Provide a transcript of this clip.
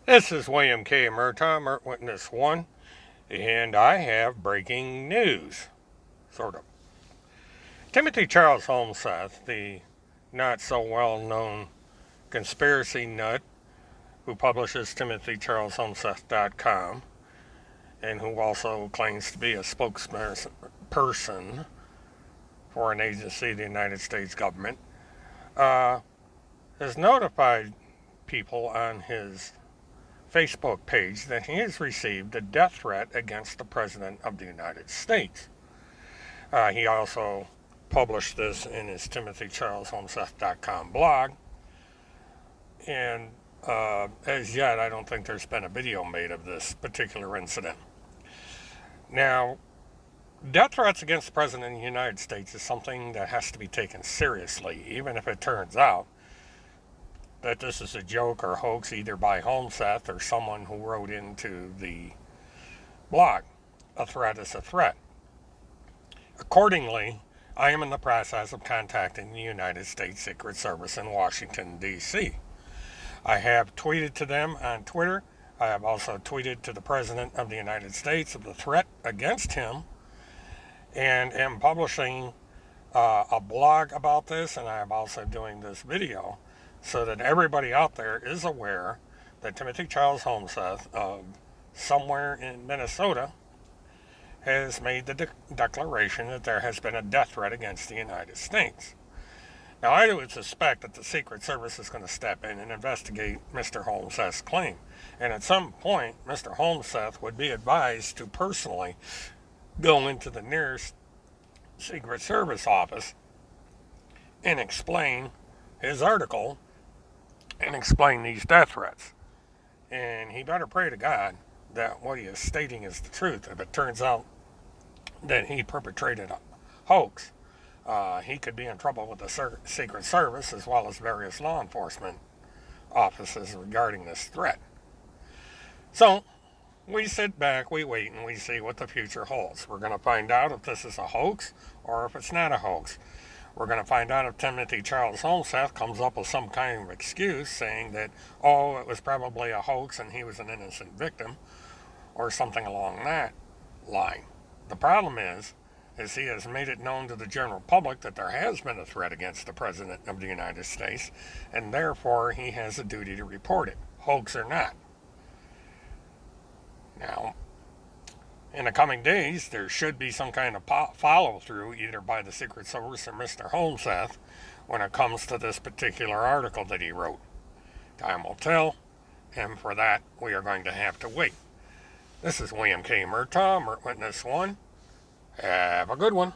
This is William K. Murtaugh, Mert Witness 1, and I have breaking news. Sort of. Timothy Charles Holmseth, the not so well known conspiracy nut who publishes TimothyCharlesHolmseth.com and who also claims to be a spokesperson for an agency of the United States government, has notified people on his Facebook page that he has received a death threat against the President of the United States. He also published this in his TimothyCharlesHolmseth.com blog, and as yet, I don't think there's been a video made of this particular incident. Now, death threats against the President of the United States is something that has to be taken seriously, even if it turns out that this is a joke or hoax either by Holmseth or someone who wrote into the blog. A threat is a threat. Accordingly, I am in the process of contacting the United States Secret Service in Washington, D.C. I have tweeted to them on Twitter. I have also tweeted to the President of the United States of the threat against him and am publishing a blog about this, and I am also doing this video so that everybody out there is aware that Timothy Charles Holmseth of somewhere in Minnesota has made the declaration that there has been a death threat against the United States. Now, I would suspect that the Secret Service is going to step in and investigate Mr. Holmseth's claim. And at some point, Mr. Holmseth would be advised to personally go into the nearest Secret Service office and explain his article and explain these death threats. And he better pray to God that what he is stating is the truth. If it turns out that he perpetrated a hoax, he could be in trouble with the Secret Service as well as various law enforcement offices regarding this threat. So, we sit back, we wait, and we see what the future holds. We're going to find out if this is a hoax or if it's not a hoax. We're going to find out if Timothy Charles Holmseth comes up with some kind of excuse saying that, oh, it was probably a hoax and he was an innocent victim, or something along that line. The problem is he has made it known to the general public that there has been a threat against the President of the United States, and therefore he has a duty to report it, hoax or not. Now, in the coming days, there should be some kind of follow-through either by the Secret Service or Mr. Holmseth when it comes to this particular article that he wrote. Time will tell, and for that, we are going to have to wait. This is William K. Murtaugh, Mert Witness 1. Have a good one.